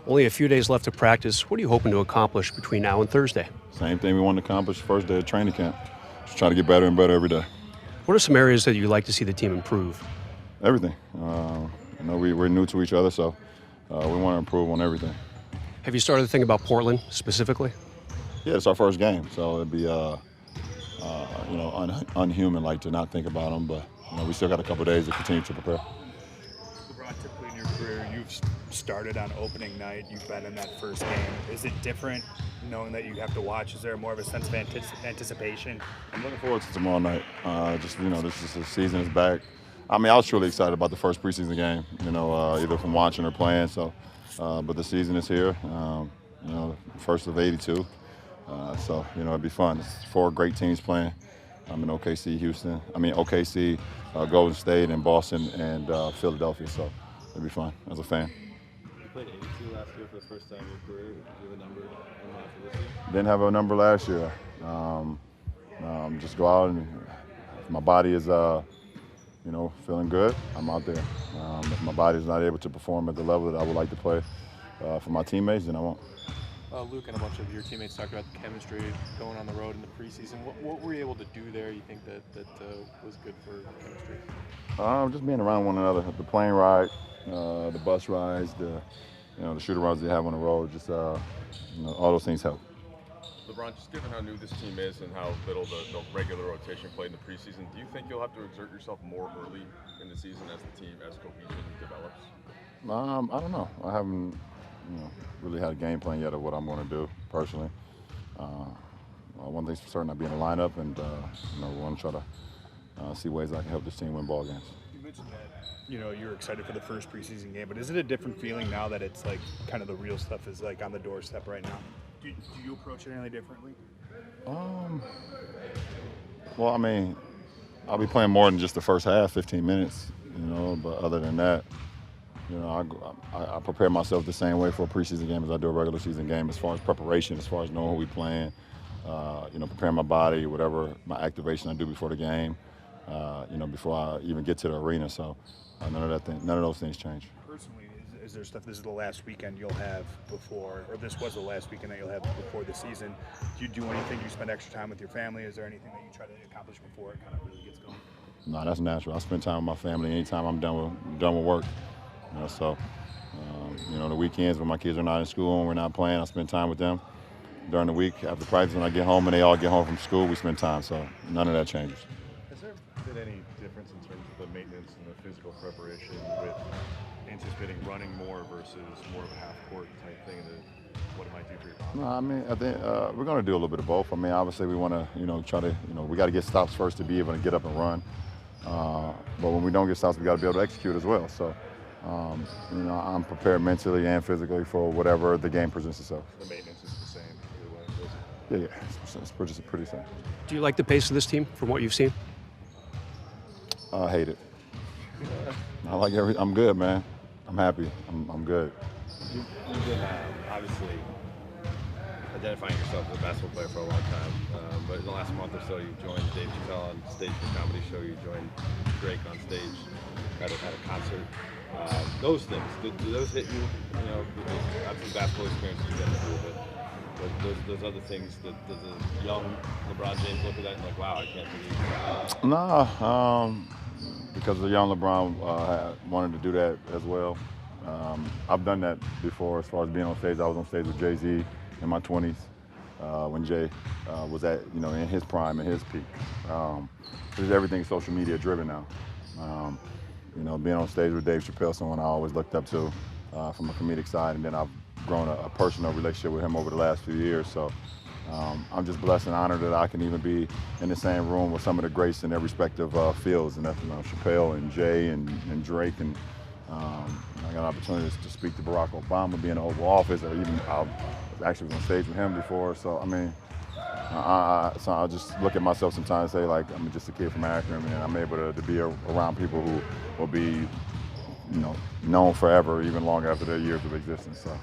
Only a few days left to practice. What are you hoping to accomplish between now and Thursday? Same thing we want to accomplish first day of training camp. Just try to get better and better every day. What are some areas that you'd like to see the team improve? Everything. We're new to each other, so we want to improve on everything. Have you started to think about Portland specifically? Yeah, it's our first game, so it'd be unhuman like to not think about them. But we still got a couple of days to continue to prepare. LeBron, typically in your career, you've started on opening night. You've been in that first game. Is it different knowing that you have to watch? Is there more of a sense of anticipation? I'm looking forward to tomorrow night. This is the season is back. I mean, I was truly excited about the first preseason game. Either from watching or playing. So, but the season is here. First of 82. It'd be fun. It's 4 great teams playing. I'm in OKC, Golden State, and Boston, and Philadelphia. So it'd be fun as a fan. You played 82 last year for the first time in your career. Do you have a number in mind for this year? Didn't have a number last year. Just go out and if my body is, feeling good, I'm out there. If my body is not able to perform at the level that I would like to play for my teammates, then I won't. Luke and a bunch of your teammates talked about the chemistry going on the road in the preseason. What were you able to do there? You think that was good for chemistry? Just being around one another. The plane ride, the bus rides, the shooter rides they have on the road. Just all those things help. LeBron, just given how new this team is and how little the regular rotation played in the preseason, do you think you'll have to exert yourself more early in the season as the team, as cohesion develops? I don't know. I haven't really had a game plan yet of what I'm going to do personally. One thing's for certain, I'll be in the lineup, and we want to try to see ways I can help this team win ball games. You mentioned that you're excited for the first preseason game, but is it a different feeling now that it's like kind of the real stuff is like on the doorstep right now? Do you approach it any differently? Well, I mean, I'll be playing more than just the first half, 15 minutes, but other than that, I prepare myself the same way for a preseason game as I do a regular season game as far as preparation, as far as knowing who we playing, preparing my body, whatever my activation I do before the game, before I even get to the arena. So none of those things change. Personally, is there stuff, this is the last weekend you'll have before, or this was the last weekend that you'll have before the season. Do you do anything? Do you spend extra time with your family? Is there anything that you try to accomplish before it kind of really gets going? No, that's natural. I spend time with my family anytime I'm done with work. The weekends when my kids are not in school and we're not playing, I spend time with them. During the week, after practice, when I get home and they all get home from school, we spend time. So none of that changes. Has there been any difference in terms of the maintenance and the physical preparation with anticipating running more versus more of a half-court type thing, and what it might do for your body? No, I mean, I think we're going to do a little bit of both. I mean, obviously we want to, try to, we got to get stops first to be able to get up and run. But when we don't get stops, we got to be able to execute as well. So, I'm prepared mentally and physically for whatever the game presents itself. The maintenance is the same either way. Yeah, it's pretty same. Do you like the pace of this team from what you've seen? I hate it. I like I'm good, man. I'm happy. I'm good. You've been obviously identifying yourself as a basketball player for a long time, but in the last month or so, you joined Dave Chappelle on stage for a comedy show. You joined Drake on stage at a concert. Those things, do those hit you? Because obviously basketball experience you get through, but those other things, does the young LeBron James look at that and like, wow, I can't believe that? Nah, because the young LeBron wanted to do that as well. I've done that before as far as being on stage. I was on stage with Jay-Z in my 20s when Jay was at, in his prime, and his peak. Because everything's social media driven now. Being on stage with Dave Chappelle, someone I always looked up to from a comedic side, and then I've grown a personal relationship with him over the last few years. So I'm just blessed and honored that I can even be in the same room with some of the greats in their respective fields, and that's Chappelle and Jay and Drake, and I got opportunities to speak to Barack Obama, be in the Oval Office, or even I actually was on stage with him before. So I mean, so I just look at myself sometimes and say, like, I'm just a kid from Akron, and I'm able to be around people who will be, known forever, even longer after their years of existence. So.